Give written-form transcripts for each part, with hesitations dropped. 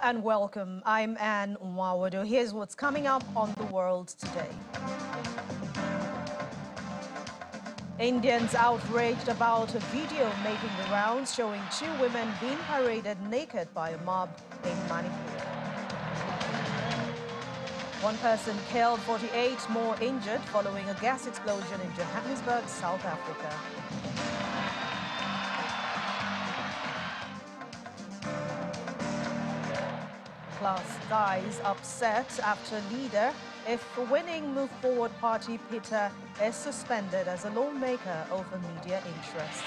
and welcome. I'm Anne Nwawado. Here's what's coming up on The World Today. Indians outraged about a video making the rounds showing two women being paraded naked by a mob in Manipur. One person killed, 48 more injured following a gas explosion in Johannesburg, South Africa. Plus dies upset after leader if winning Move Forward Party Peter is suspended as a lawmaker over media interests.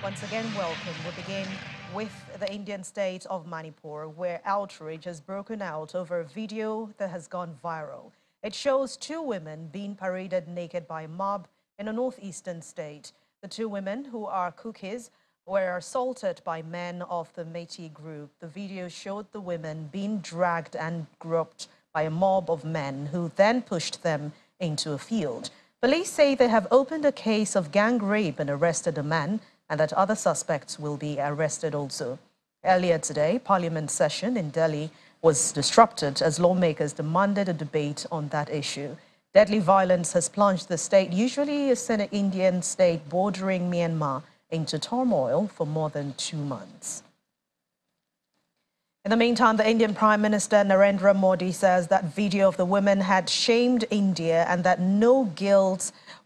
Once again, welcome. We begin with the Indian state of Manipur, where outrage has broken out over a video that has gone viral. It shows two women being paraded naked by a mob in a northeastern state. The two women, who are cookies, were assaulted by men of the Métis group. The video showed the women being dragged and groped by a mob of men who then pushed them into a field. Police say they have opened a case of gang rape and arrested a man, and that other suspects will be arrested also. Earlier today, Parliament session in Delhi was disrupted as lawmakers demanded a debate on that issue. Deadly violence has plunged the state, usually an Indian state bordering Myanmar, into turmoil for more than 2 months. In the meantime, the Indian Prime Minister Narendra Modi says that video of the women had shamed India and that no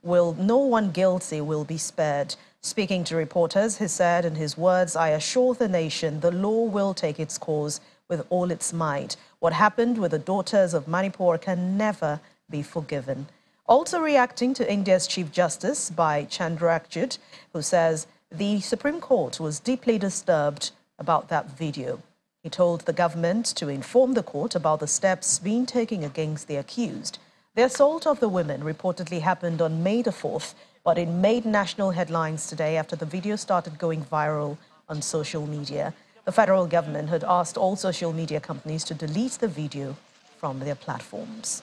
one guilty will be spared. Speaking to reporters, he said in his words, "I assure the nation the law will take its course with all its might. What happened with the daughters of Manipur can never be forgiven." Also reacting to India's Chief Justice by Chandrachud, who says the Supreme Court was deeply disturbed about that video. He told the government to inform the court about the steps being taken against the accused. The assault of the women reportedly happened on May the 4th, but it made national headlines today after the video started going viral on social media. The federal government had asked all social media companies to delete the video from their platforms.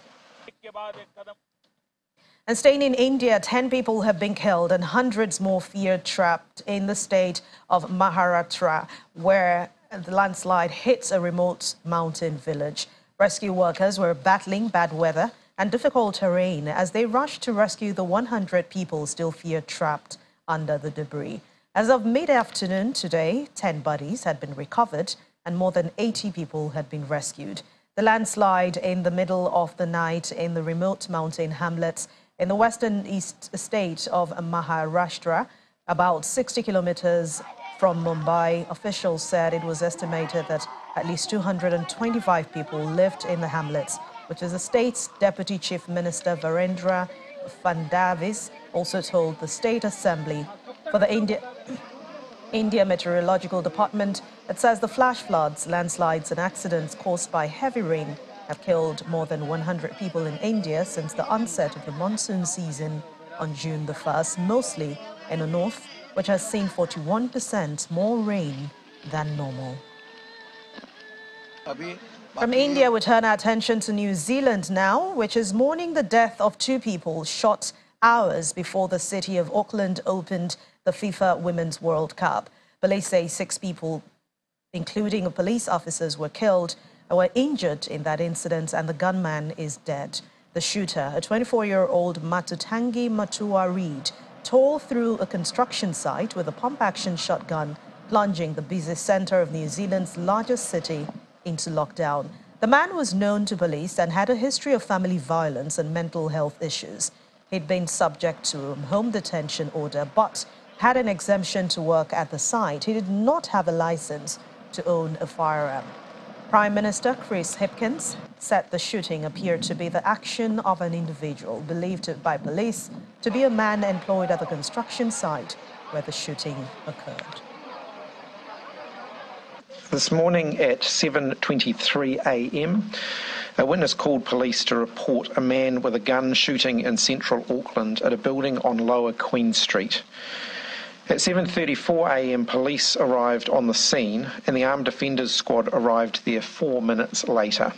And staying in India, 10 people have been killed and hundreds more feared trapped in the state of Maharashtra, where the landslide hits a remote mountain village. Rescue workers were battling bad weather and difficult terrain as they rushed to rescue the 100 people still feared trapped under the debris. As of mid-afternoon today, 10 bodies had been recovered and more than 80 people had been rescued. The landslide in the middle of the night in the remote mountain hamlets in the western east state of Maharashtra, about 60 kilometers from Mumbai, officials said it was estimated that at least 225 people lived in the hamlets, which is the state's Deputy Chief Minister Virendra Fadnavis also told the State Assembly. For the India Meteorological Department, it says the flash floods, landslides and accidents caused by heavy rain have killed more than 100 people in India since the onset of the monsoon season on June the 1st, mostly in the north, which has seen 41% more rain than normal. From India, we turn our attention to New Zealand now, which is mourning the death of two people shot hours before the city of Auckland opened the FIFA Women's World Cup. Police say 6 people, including police officers, were killed and were injured in that incident, and the gunman is dead. The shooter, a 24-year-old Matutangi Matua Reid, tore through a construction site with a pump-action shotgun, plunging the busy center of New Zealand's largest city into lockdown. The man was known to police and had a history of family violence and mental health issues. He'd been subject to a home detention order, but had an exemption to work at the site. He did not have a license to own a firearm. Prime Minister Chris Hipkins said the shooting appeared to be the action of an individual believed by police to be a man employed at the construction site where the shooting occurred. This morning at 7:23 a.m, a witness called police to report a man with a gun shooting in central Auckland at a building on Lower Queen Street. At 7:34 a.m, police arrived on the scene and the Armed Defenders Squad arrived there 4 minutes later.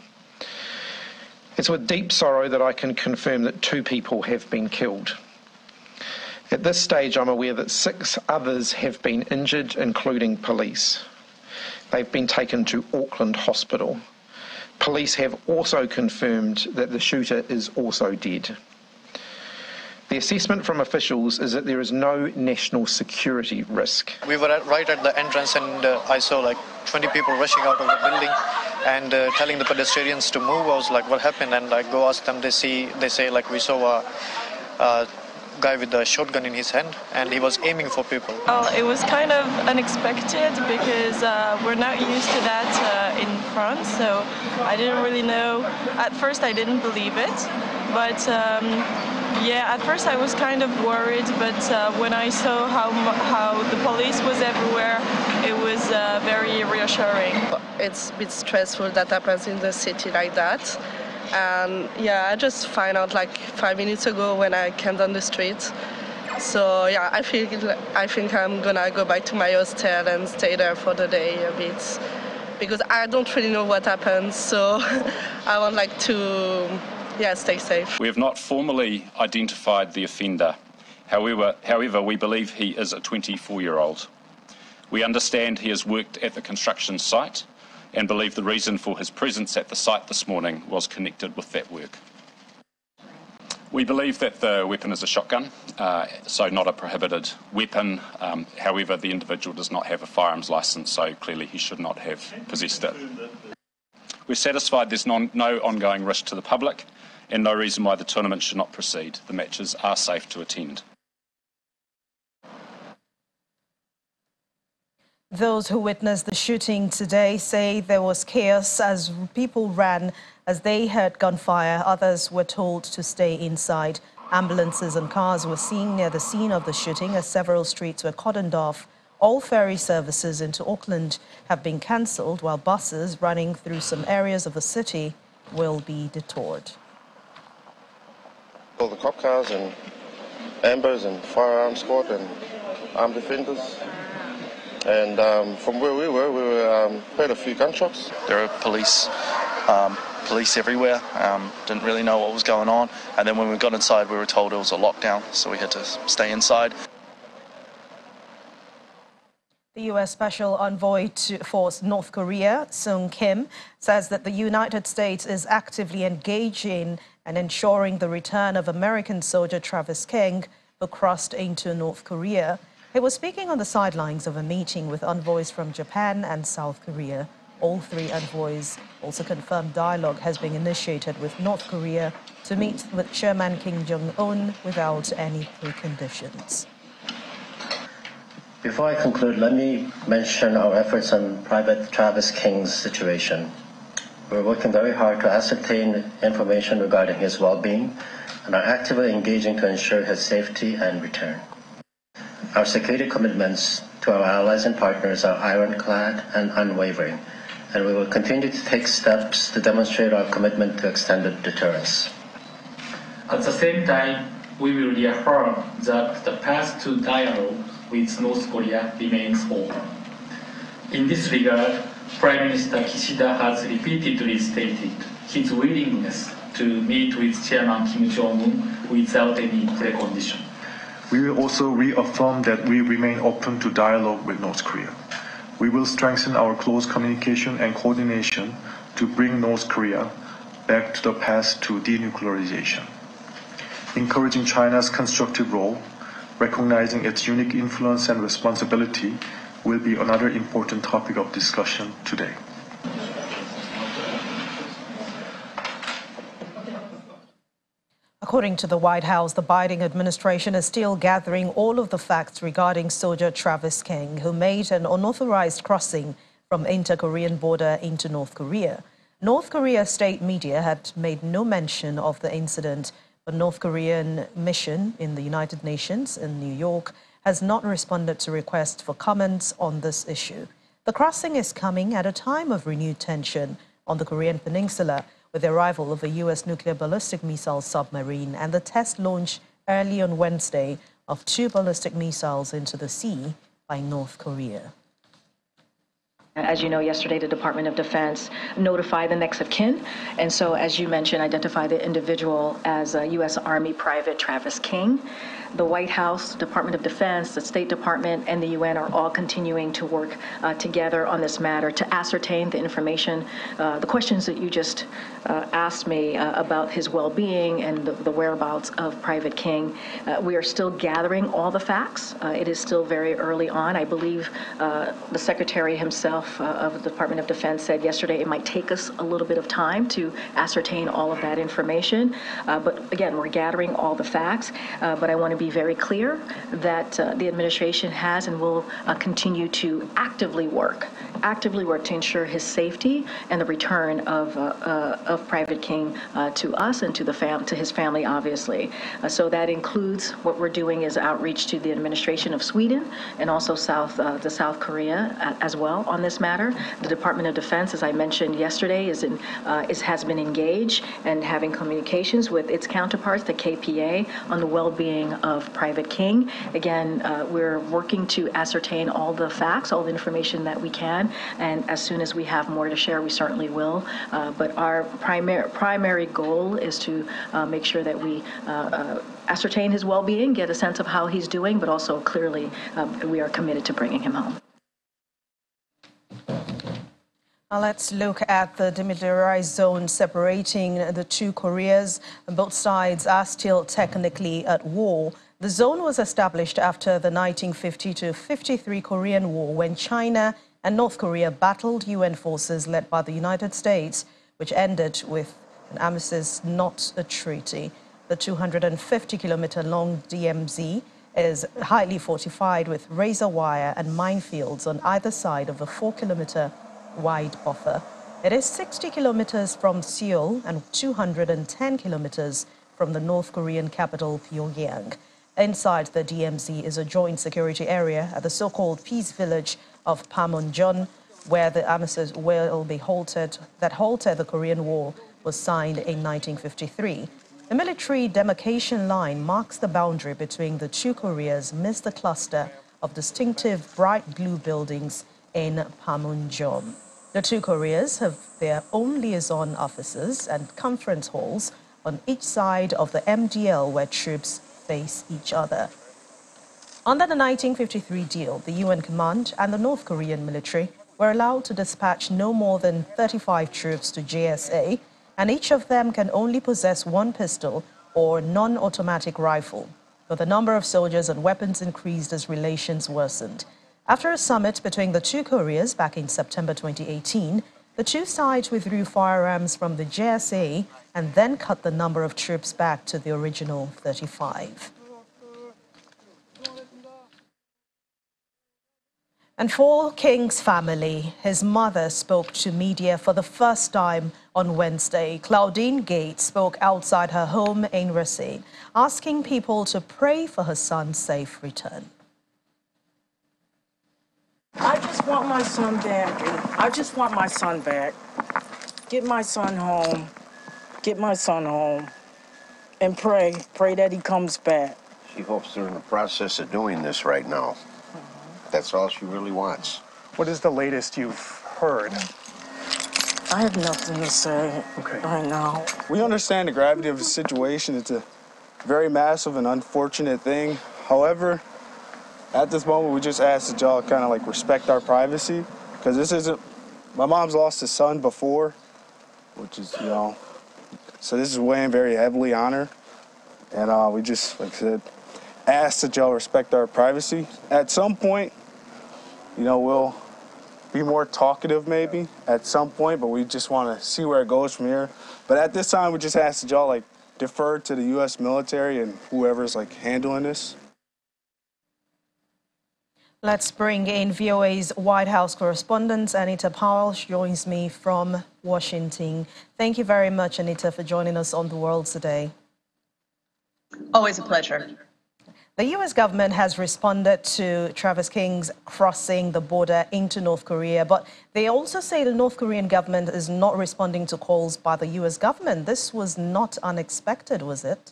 It's with deep sorrow that I can confirm that 2 people have been killed. At this stage, I'm aware that 6 others have been injured, including police. They've been taken to Auckland Hospital. Police have also confirmed that the shooter is also dead. The assessment from officials is that there is no national security risk. We were right at the entrance, and I saw like 20 people rushing out of the building and telling the pedestrians to move. I was like, what happened? And I go ask them, they say like we saw a guy with a shotgun in his hand and he was aiming for people. Well, it was kind of unexpected because we're not used to that in France, so I didn't really know. At first I didn't believe it, but yeah, at first I was kind of worried, but when I saw how the police was everywhere, it was very reassuring. It's a bit stressful that happens in the city like that. And yeah, I just found out like 5 minutes ago when I came down the street. So yeah, I think I'm gonna go back to my hostel and stay there for the day a bit, because I don't really know what happens. So I want like to stay safe. We have not formally identified the offender. However, we believe he is a 24-year-old. We understand he has worked at the construction site and believe the reason for his presence at the site this morning was connected with that work. We believe that the weapon is a shotgun, so not a prohibited weapon. However, the individual does not have a firearms licence, so clearly he should not have possessed it. We're satisfied there's no ongoing risk to the public and no reason why the tournament should not proceed. The matches are safe to attend. Those who witnessed the shooting today say there was chaos as people ran as they heard gunfire. Others were told to stay inside. Ambulances and cars were seen near the scene of the shooting as several streets were cordoned off. All ferry services into Auckland have been cancelled, while buses running through some areas of the city will be detoured. All the cop cars and ambers and firearm squad and armed defenders. And from where we were heard a few gunshots. There are police everywhere. Didn't really know what was going on. And then when we got inside, we were told it was a lockdown, so we had to stay inside. The U.S. Special Envoy for North Korea, Sung Kim, says that the United States is actively engaging and ensuring the return of American soldier Travis King, who crossed into North Korea. He was speaking on the sidelines of a meeting with envoys from Japan and South Korea. All 3 envoys also confirmed dialogue has been initiated with North Korea to meet with Chairman Kim Jong-un without any preconditions. Before I conclude, let me mention our efforts on Private Travis King's situation. We're working very hard to ascertain information regarding his well-being and are actively engaging to ensure his safety and return. Our security commitments to our allies and partners are ironclad and unwavering, and we will continue to take steps to demonstrate our commitment to extended deterrence. At the same time, we will reaffirm that the path to dialogue with North Korea remains open. In this regard, Prime Minister Kishida has repeatedly stated his willingness to meet with Chairman Kim Jong-un without any precondition. We will also reaffirm that we remain open to dialogue with North Korea. We will strengthen our close communication and coordination to bring North Korea back to the path to denuclearization. Encouraging China's constructive role, recognizing its unique influence and responsibility will be another important topic of discussion today. According to the White House, the Biden administration is still gathering all of the facts regarding soldier Travis King, who made an unauthorized crossing from inter-Korean border into North Korea. North Korea state media had made no mention of the incident. The North Korean mission in the United Nations in New York has not responded to requests for comments on this issue. The crossing is coming at a time of renewed tension on the Korean peninsula, with the arrival of a U.S. nuclear ballistic missile submarine and the test launch early on Wednesday of 2 ballistic missiles into the sea by North Korea. As you know, yesterday the Department of Defense notified the next of kin, and so, as you mentioned, identified the individual as U.S. Army Private Travis King. The White House, Department of Defense, the State Department, and the UN are all continuing to work together on this matter to ascertain the information, the questions that you just asked me about his well-being and the whereabouts of Private King. We are still gathering all the facts. It is still very early on. I believe the Secretary himself of the Department of Defense said yesterday it might take us a little bit of time to ascertain all of that information. But again, we're gathering all the facts. But I want to be very clear that the administration has and will continue to actively work to ensure his safety and the return of Private King to us and to his family, obviously. So that includes what we're doing is outreach to the administration of Sweden and also South Korea as well on this matter. The Department of Defense, as I mentioned yesterday, has been engaged and having communications with its counterparts, the KPA, on the well-being of Private King. Again, we're working to ascertain all the facts, all the information that we can, and as soon as we have more to share, we certainly will. But our primary goal is to make sure that we ascertain his well-being, get a sense of how he's doing, but also clearly we are committed to bringing him home. Now let's look at the demilitarized zone separating the two Koreas. Both sides are still technically at war. The zone was established after the 1950-53 Korean War, when China and North Korea battled UN forces led by the United States, which ended with an armistice, not a treaty. The 250-kilometer-long DMZ is highly fortified with razor wire and minefields on either side of a 4-kilometer wide buffer. It is 60 kilometers from Seoul and 210 kilometers from the North Korean capital, Pyongyang. Inside the DMZ is a joint security area at the so-called peace village of Panmunjom, where the armistice will be halted the Korean War was signed in 1953. The military demarcation line marks the boundary between the two Koreas amidst the cluster of distinctive bright blue buildings in Panmunjom. The two Koreas have their own liaison offices and conference halls on each side of the MDL where troops face each other. Under the 1953 deal, the UN command and the North Korean military were allowed to dispatch no more than 35 troops to JSA, and each of them can only possess one pistol or non-automatic rifle. But the number of soldiers and weapons increased as relations worsened. After a summit between the two Koreas back in September 2018, the two sides withdrew firearms from the JSA and then cut the number of troops back to the original 35. And for King's family, his mother spoke to media for the first time on Wednesday. Claudine Gates spoke outside her home in Racine, asking people to pray for her son's safe return. I just want my son back. I just want my son back. Get my son home. Get my son home. And pray. Pray that he comes back. She hopes they're in the process of doing this right now. That's all she really wants. What is the latest you've heard? I have nothing to say right now. We understand the gravity of the situation. It's a very massive and unfortunate thing. However, at this moment, we just ask that y'all kind of like respect our privacy, because this isn't, my mom's lost a son before, which is, so this is weighing very heavily on her. And we just, like I said, ask that y'all respect our privacy. At some point, we'll be more talkative maybe at some point, but we just want to see where it goes from here. But at this time, we just ask that y'all defer to the U.S. military and whoever's handling this. Let's bring in VOA's White House correspondent, Anita Powell. She joins me from Washington. Thank you very much, Anita, for joining us on The World Today. Always a pleasure. The U.S. government has responded to Travis King's crossing the border into North Korea, but they also say the North Korean government is not responding to calls by the U.S. government. This was not unexpected, was it?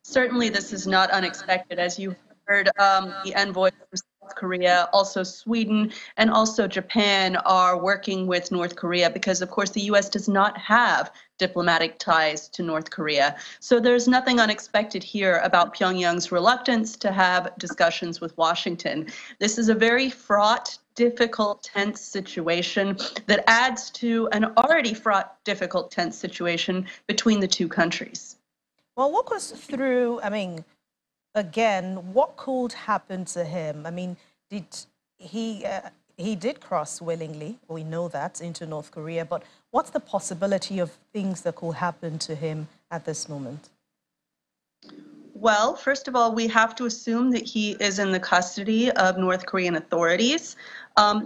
Certainly, this is not unexpected. As you heard, the envoy from South Korea. Also Sweden and also Japan are working with North Korea because, of course, the U.S. does not have diplomatic ties to North Korea. So there's nothing unexpected here about Pyongyang's reluctance to have discussions with Washington. This is a very fraught, difficult, tense situation that adds to an already fraught, difficult, tense situation between the two countries. Well, walk us through, again, what could happen to him? Did he did cross willingly, we know that, into North Korea, but what's the possibility of things that could happen to him at this moment? Well, first of all, we have to assume that he is in the custody of North Korean authorities.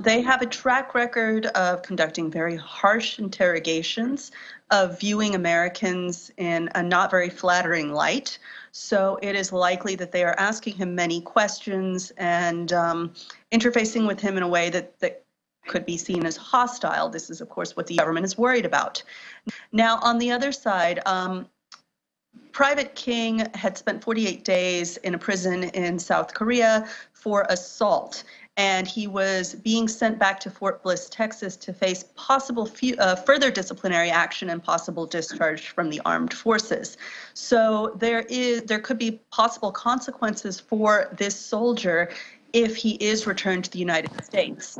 They have a track record of conducting very harsh interrogations, of viewing Americans in a not very flattering light. So it is likely that they are asking him many questions and interfacing with him in a way that could be seen as hostile. This is, of course, what the government is worried about. Now, on the other side, Private King had spent 48 days in a prison in South Korea for assault, and he was being sent back to Fort Bliss, Texas, to face possible further disciplinary action and possible discharge from the armed forces. So there could be possible consequences for this soldier if he is returned to the United States.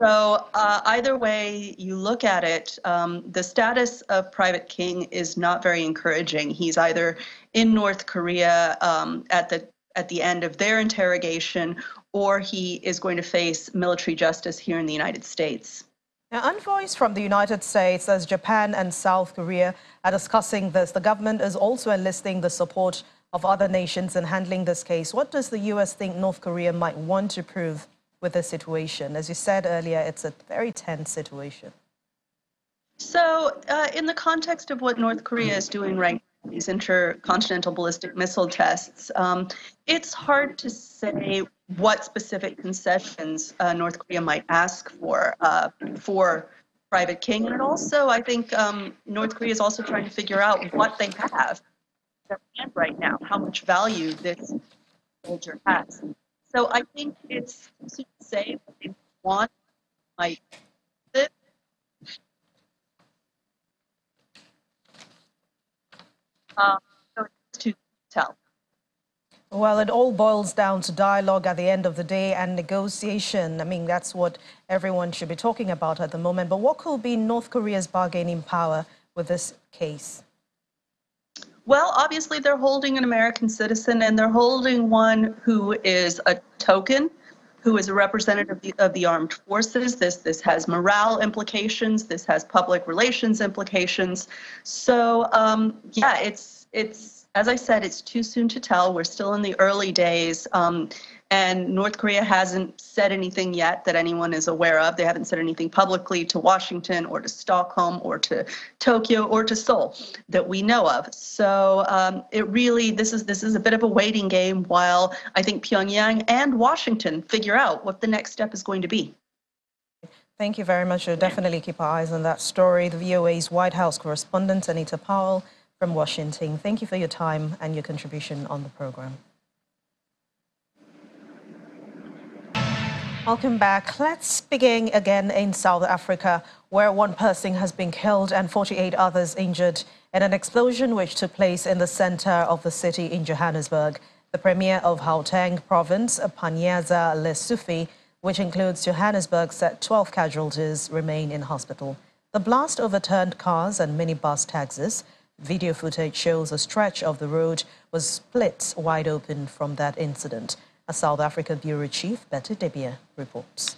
So either way you look at it, the status of Private King is not very encouraging. He's either in North Korea at the end of their interrogation, or he is going to face military justice here in the United States. Now, envoys from the United States, as Japan and South Korea, are discussing this. The government is also enlisting the support of other nations in handling this case. What does the U.S. think North Korea might want to prove with this situation? As you said earlier, it's a very tense situation. So in the context of what North Korea is doing right now, these intercontinental ballistic missile tests, it's hard to say what specific concessions North Korea might ask for Private King. And also, I think North Korea is also trying to figure out what they have in their hand right now, how much value this soldier has. So I think it's too soon to say what they want might fit. So it's too soon to tell. Well, it all boils down to dialogue at the end of the day and negotiation. That's what everyone should be talking about at the moment. But what could be North Korea's bargaining power with this case? Well, obviously, they're holding an American citizen, and they're holding one who is a token, who is a representative of the armed forces. This has morale implications. This has public relations implications. So, yeah, it's as I said, it's too soon to tell. We're still in the early days. And North Korea hasn't said anything yet that anyone is aware of. They haven't said anything publicly to Washington or to Stockholm or to Tokyo or to Seoul that we know of. So this is a bit of a waiting game while I think Pyongyang and Washington figure out what the next step is going to be. Thank you very much. We'll definitely keep our eyes on that story. The VOA's White House correspondent, Anita Powell from Washington. Thank you for your time and your contribution on the program. Welcome back. Let's begin again in South Africa, where one person has been killed and 48 others injured in an explosion which took place in the center of the city in Johannesburg. The premier of Gauteng province, Panyaza Lesufi, which includes Johannesburg, said 12 casualties remain in hospital. The blast overturned cars and minibus taxis. Video footage shows a stretch of the road was split wide open from that incident. A South Africa bureau chief, Betty Debia, reports.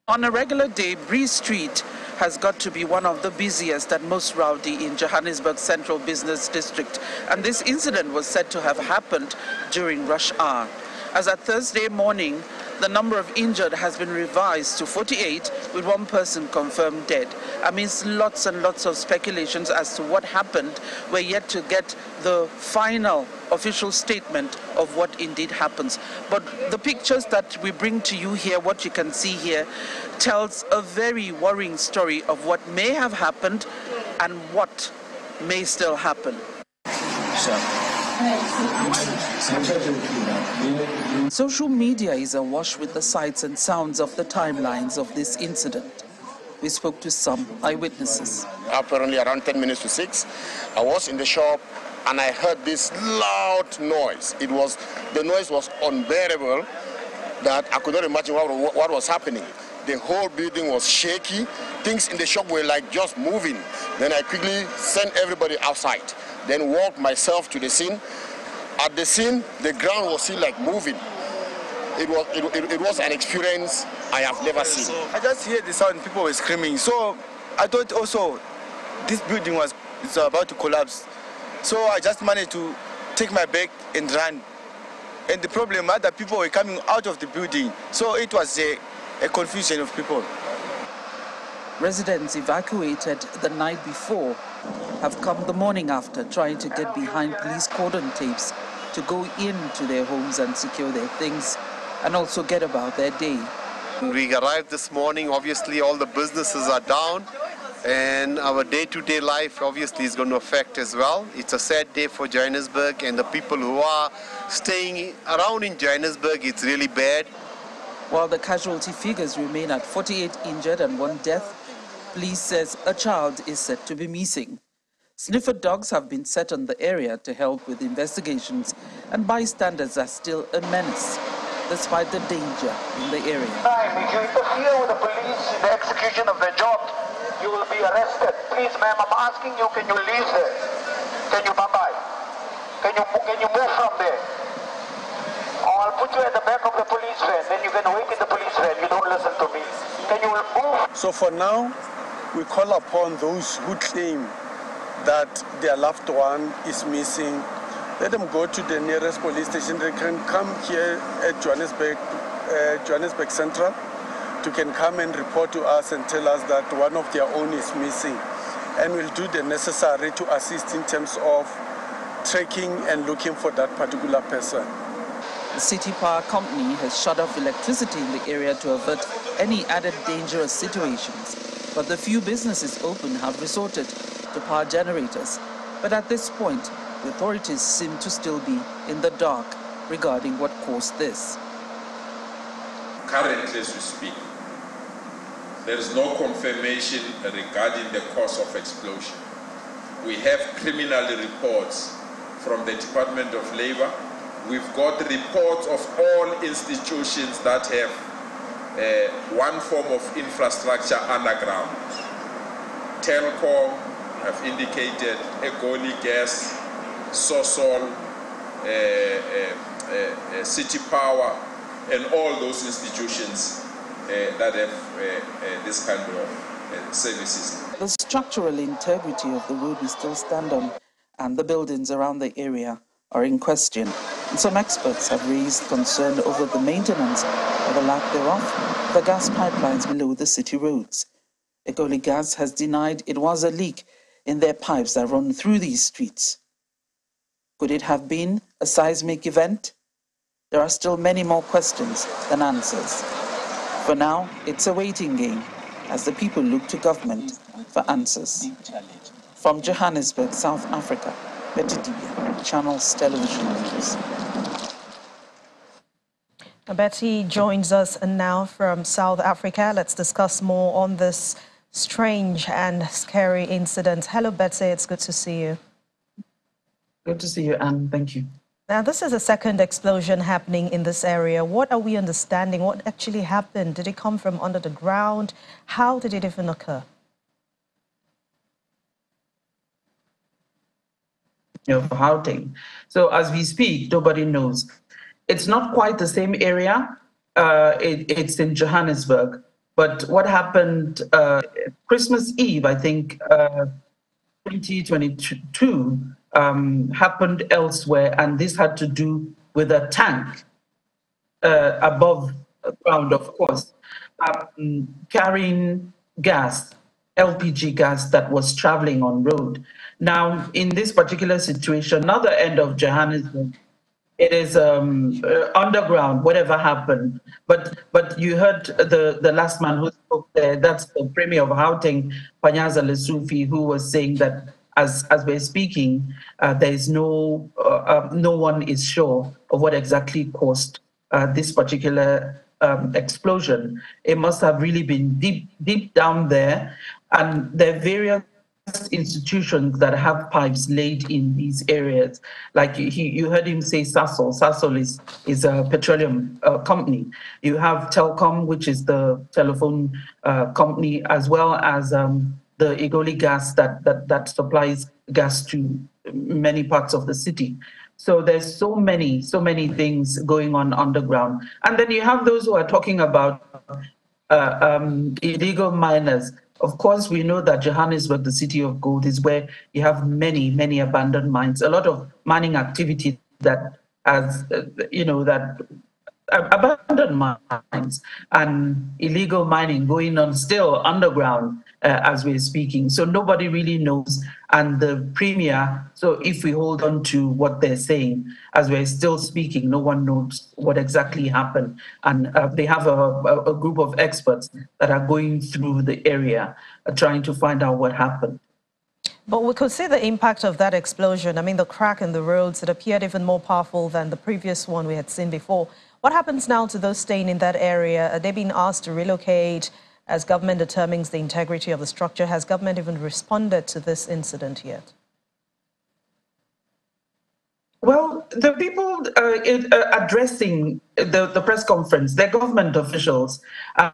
On a regular day, Bree Street has got to be one of the busiest and most rowdy in Johannesburg's central business district. And this incident was said to have happened during rush hour. As at Thursday morning, the number of injured has been revised to 48, with one person confirmed dead. Amidst lots and lots of speculations as to what happened, we're yet to get the final official statement of what indeed happens. But the pictures that we bring to you here, what you can see here, tells a very worrying story of what may have happened and what may still happen. So, Social media is awash with the sights and sounds of the timelines of this incident. We spoke to some eyewitnesses. Apparently around 10 minutes to 6, I was in the shop and I heard this loud noise. The noise was unbearable that I could not imagine what was happening. The whole building was shaky. Things in the shop were like just moving. Then I quickly sent everybody outside. Then walked myself to the scene. At the scene, the ground was still like moving. It was an experience I have never seen. I just heard the sound, people were screaming. So I thought also this building was about to collapse. So I just managed to take my bag and run. And the problem, other people were coming out of the building. So it was a confusion of people. Residents evacuated the night before have come the morning after trying to get behind police cordon tapes to go into their homes and secure their things and also get about their day. We arrived this morning, obviously all the businesses are down and our day-to-day life obviously is going to affect as well. It's a sad day for Johannesburg and the people who are staying around in Johannesburg, it's really bad. While the casualty figures remain at 48 injured and 1 death, police says a child is said to be missing. Sniffer dogs have been set on the area to help with investigations, and bystanders are still a menace, despite the danger in the area. If you interfere with the police in the execution of their job, you will be arrested. Please, ma'am, I'm asking you, can you leave there? Can you bye-bye? Can you move from there? Or I'll put you at the back of the police van, then you can wait in the police van. You don't listen to me. Can you move? So for now, we call upon those who claim that their loved one is missing. Let them go to the nearest police station. They can come here at Johannesburg Central. They can come and report to us and tell us that one of their own is missing. And we'll do the necessary to assist in terms of tracking and looking for that particular person. The City Power Company has shut off electricity in the area to avert any added dangerous situations. But the few businesses open have resorted to power generators. But at this point, the authorities seem to still be in the dark regarding what caused this. Currently, as we speak, there is no confirmation regarding the cause of explosion. We have criminal reports from the Department of Labor. We've got reports of all institutions that have one form of infrastructure underground. Telkom have indicated Egoli Gas, Sosol, City Power, and all those institutions that have this kind of services. The structural integrity of the road we still stand on and the buildings around the area are in question. And some experts have raised concern over the maintenance or the lack thereof of the gas pipelines below the city roads. Egoli Gas has denied it was a leak in their pipes that run through these streets. Could it have been a seismic event? There are still many more questions than answers. For now, it's a waiting game as the people look to government for answers. From Johannesburg, South Africa, Betty Dibia, Channels Television News. Betty joins us now from South Africa. Let's discuss more on this strange and scary incident. Hello, Betty. It's good to see you. Good to see you, Anne. Thank you. Now, this is a second explosion happening in this area. What are we understanding? What actually happened? Did it come from under the ground? How did it even occur? For Gauteng. So as we speak, nobody knows. It's not quite the same area. It's in Johannesburg. But what happened Christmas Eve, I think, 2022, happened elsewhere, and this had to do with a tank above ground, of course, carrying gas, LPG gas that was traveling on road. Now, in this particular situation, another end of Johannesburg, it is underground, whatever happened. But you heard the last man who spoke there, that's the Premier of Gauteng, Panyaza Lesufi, who was saying that as we're speaking, there is no one is sure of what exactly caused this particular explosion. It must have really been deep down there, and there are various institutions that have pipes laid in these areas. Like you heard him say Sasol. Sasol is a petroleum company. You have Telcom, which is the telephone company, as well as the Igoli gas that supplies gas to many parts of the city. So there's so many things going on underground. And then you have those who are talking about illegal miners. Of course, we know that Johannesburg, the city of gold, is where you have many abandoned mines. A lot of mining activity that has, that abandoned mines and illegal mining going on still underground as we're speaking. So nobody really knows. And the premier, so if we hold on to what they're saying, as we're still speaking, no one knows what exactly happened. And they have a group of experts that are going through the area trying to find out what happened. But we could see the impact of that explosion. I mean, the crack in the roads, it appeared even more powerful than the previous one we had seen before. What happens now to those staying in that area? Are they being asked to relocate as government determines the integrity of the structure? Has government even responded to this incident yet? Well, the people addressing the press conference, they're government officials.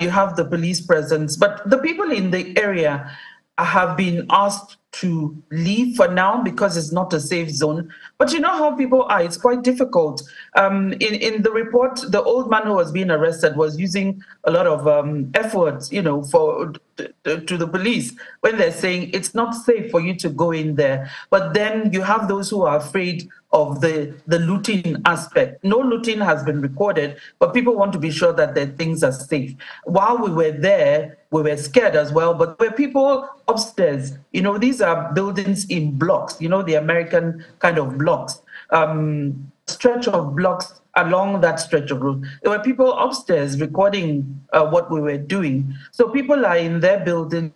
You have the police presence, but the people in the area have been asked to leave for now because it's not a safe zone. But you know how people are, it's quite difficult. In the report, the old man who was being arrested was using a lot of efforts, to the police when they're saying it's not safe for you to go in there. But then you have those who are afraid of the looting aspect. No looting has been recorded, but people want to be sure that their things are safe. While we were there, we were scared as well, but there were people upstairs. These are buildings in blocks, the American kind of blocks. Stretch of blocks along that stretch of road. There were people upstairs recording what we were doing. So people are in their building.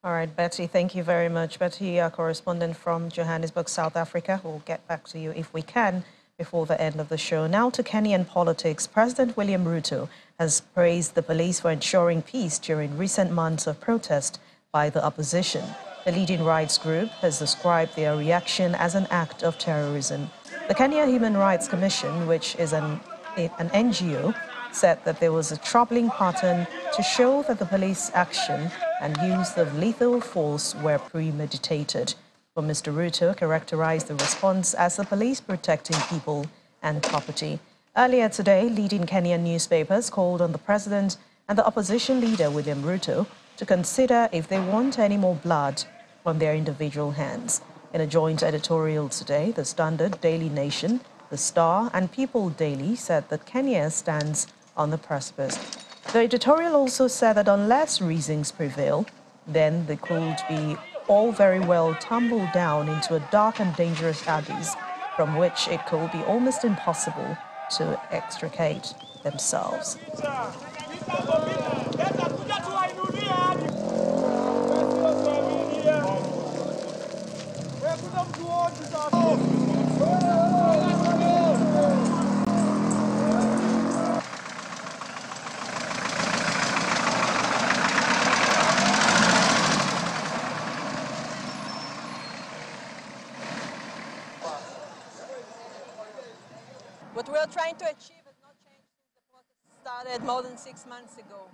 All right, Betty, thank you very much. Betty, our correspondent from Johannesburg, South Africa. We'll get back to you if we can before the end of the show. Now to Kenyan politics. President William Ruto has praised the police for ensuring peace during recent months of protest by the opposition. The leading rights group has described their reaction as an act of terrorism. The Kenya Human Rights Commission, which is an NGO, said that there was a troubling pattern to show that the police action and use of lethal force were premeditated. But Mr. Ruto characterized the response as the police protecting people and property. Earlier today, leading Kenyan newspapers called on the president and the opposition leader, William Ruto, to consider if they want any more blood on their individual hands. In a joint editorial today, the Standard, Daily Nation, The Star and People Daily said that Kenya stands on the precipice. The editorial also said that unless reasons prevail, then they could be all very well tumbled down into a dark and dangerous abyss from which it could be almost impossible to extricate themselves. What we are trying to achieve has not changed since the protest started more than 6 months ago.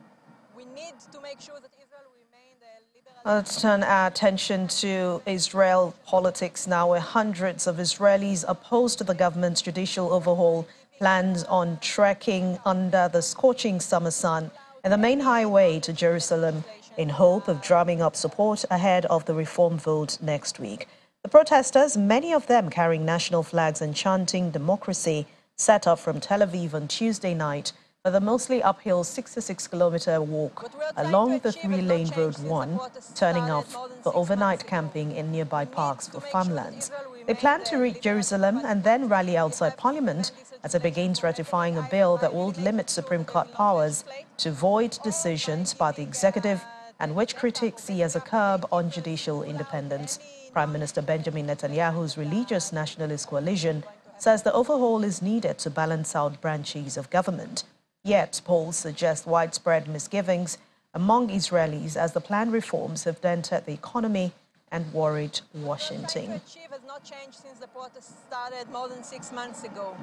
We need to make sure that Israel remains a liberal... Let's turn our attention to Israel politics now, where hundreds of Israelis opposed to the government's judicial overhaul plans on trekking under the scorching summer sun and the main highway to Jerusalem in hope of drumming up support ahead of the reform vote next week. The protesters, many of them carrying national flags and chanting democracy, set off from Tel Aviv on Tuesday night for the mostly uphill 66-kilometer walk along the three-lane Road 1, turning off for overnight camping in nearby parks for farmlands. They plan to reach Jerusalem and then rally outside Parliament as it begins ratifying a bill that will limit Supreme Court powers to void decisions by the executive and which critics see as a curb on judicial independence. Prime Minister Benjamin Netanyahu's religious nationalist coalition says the overhaul is needed to balance out branches of government. Yet, polls suggest widespread misgivings among Israelis as the planned reforms have dented the economy and worried Washington. What has not changed since the protests started more than 6 months ago.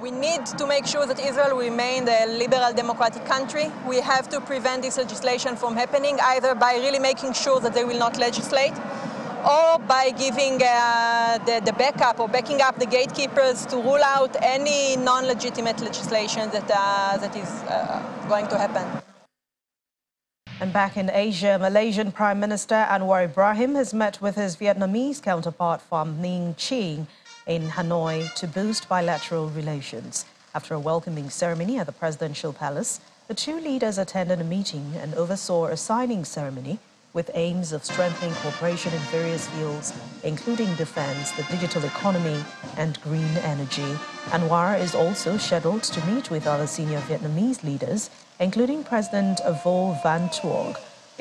We need to make sure that Israel will remain a liberal democratic country. We have to prevent this legislation from happening, either by really making sure that they will not legislate, or by giving the backup or backing up the gatekeepers to rule out any non-legitimate legislation that is going to happen. And back in Asia, Malaysian Prime Minister Anwar Ibrahim has met with his Vietnamese counterpart Pham Minh Chinh in Hanoi to boost bilateral relations. After a welcoming ceremony at the presidential palace, the two leaders attended a meeting and oversaw a signing ceremony with aims of strengthening cooperation in various fields, including defense, the digital economy, and green energy. Anwar is also scheduled to meet with other senior Vietnamese leaders, including President Vo Van Thuoc,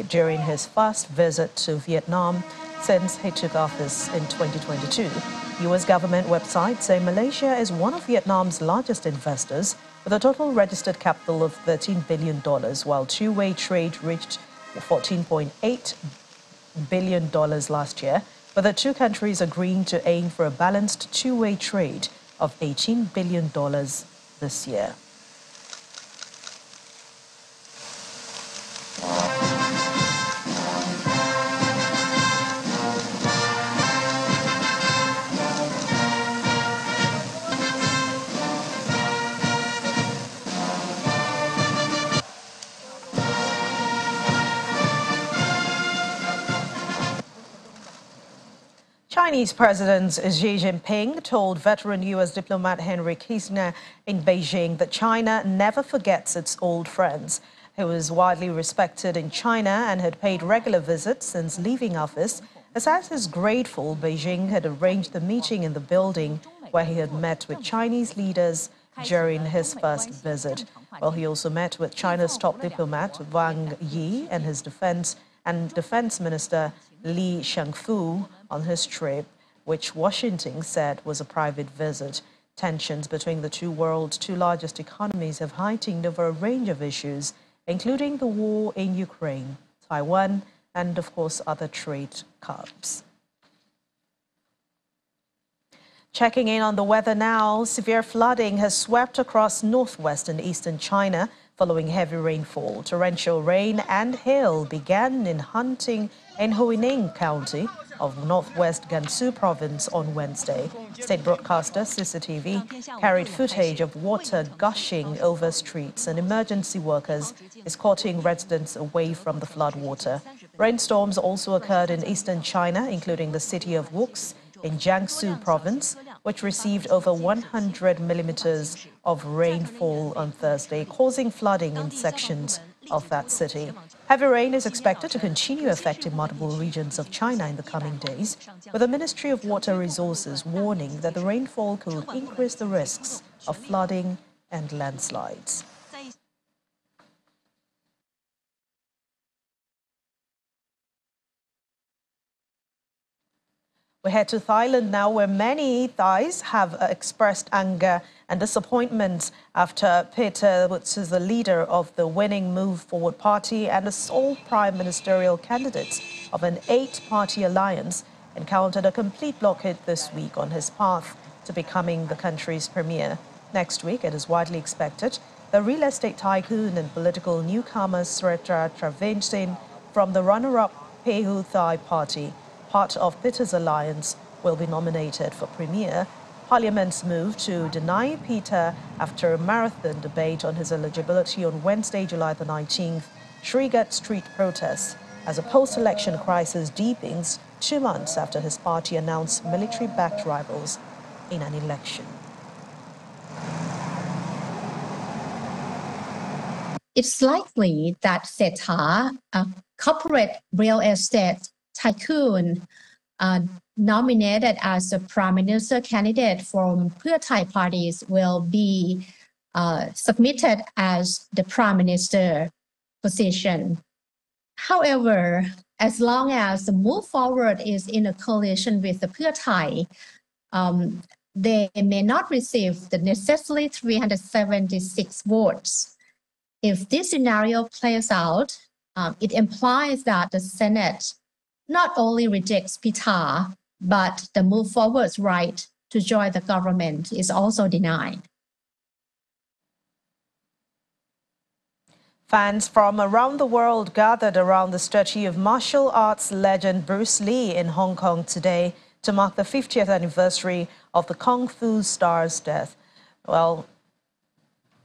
during his first visit to Vietnam since he took office in 2022. U.S. government websites say Malaysia is one of Vietnam's largest investors, with a total registered capital of $13 billion, while two-way trade reached $14.8 billion last year, with the two countries agreeing to aim for a balanced two-way trade of $18 billion this year. Chinese President Xi Jinping told veteran U.S. diplomat Henry Kissinger in Beijing that China never forgets its old friends. He was widely respected in China and had paid regular visits since leaving office. As is grateful, Beijing had arranged the meeting in the building where he had met with Chinese leaders during his first visit. Well, he also met with China's top diplomat Wang Yi and his defense minister Li Shangfu on his trip, which Washington said was a private visit. Tensions between the two world's two largest economies have heightened over a range of issues, including the war in Ukraine, Taiwan, and, of course, other trade curbs. Checking in on the weather now, severe flooding has swept across northwest and eastern China following heavy rainfall. Torrential rain and hail began in Hunting in Huining County of northwest Gansu province on Wednesday. State broadcaster CCTV carried footage of water gushing over streets, and emergency workers escorting residents away from the floodwater. Rainstorms also occurred in eastern China, including the city of Wuxi in Jiangsu province, which received over 100 millimeters of rainfall on Thursday, causing flooding in sections of that city. Heavy rain is expected to continue affecting multiple regions of China in the coming days, with the Ministry of Water Resources warning that the rainfall could increase the risks of flooding and landslides. We head to Thailand now, where many Thais have expressed anger and disappointment after Peter Woods is the leader of the winning Move Forward Party and the sole prime ministerial candidate of an 8-party alliance encountered a complete blockade this week on his path to becoming the country's premier. Next week, it is widely expected the real estate tycoon and political newcomer Srettha Thavisin from the runner-up Pheu Thai Party, part of Peter's alliance, will be nominated for premier. Parliament's move to deny Peter after a marathon debate on his eligibility on Wednesday, July the 19th, triggered street protests as a post-election crisis deepens 2 months after his party announced military-backed rivals in an election. it's likely that Setha, a corporate real estate tycoon, nominated as the prime minister candidate from Pheu Thai parties, will be submitted as the prime minister position. However, as long as the move forward is in a coalition with the Pheu Thai, they may not receive the necessary 376 votes. If this scenario plays out, it implies that the Senate not only rejects Pitha, but the move forward's right to join the government is also denied. Fans from around the world gathered around the statue of martial arts legend Bruce Lee in Hong Kong today to mark the 50th anniversary of the Kung Fu star's death. Well,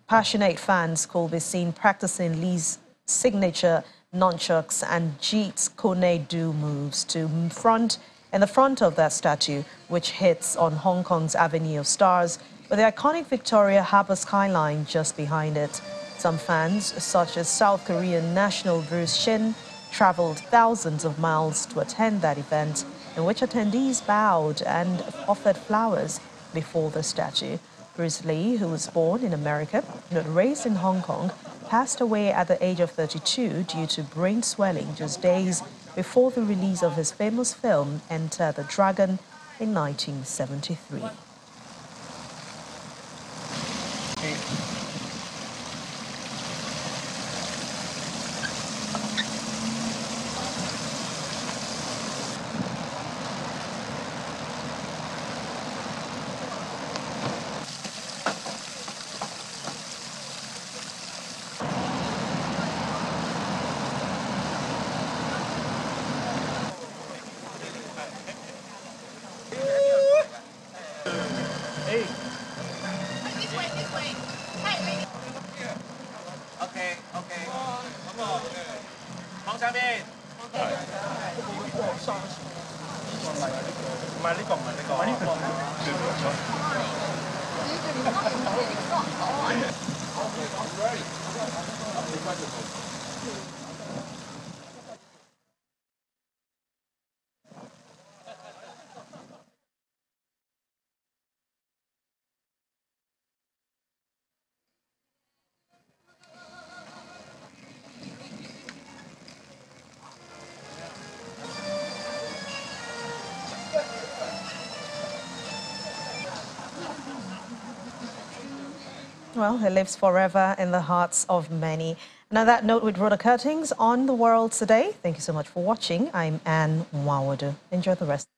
passionate fans could be seen practicing Lee's signature nunchucks and Jeet's Kone Do moves in the front of that statue, which hits on Hong Kong's Avenue of Stars, with the iconic Victoria Harbour skyline just behind it. Some fans, such as South Korean national Bruce Shin, travelled thousands of miles to attend that event, in which attendees bowed and offered flowers before the statue. Bruce Lee, who was born in America but raised in Hong Kong, passed away at the age of 32 due to brain swelling just days before the release of his famous film Enter the Dragon in 1973. Well, he lives forever in the hearts of many. And on that note, we draw the curtains on the world today. Thank you so much for watching. I'm Anne Mwawadu. Enjoy the rest.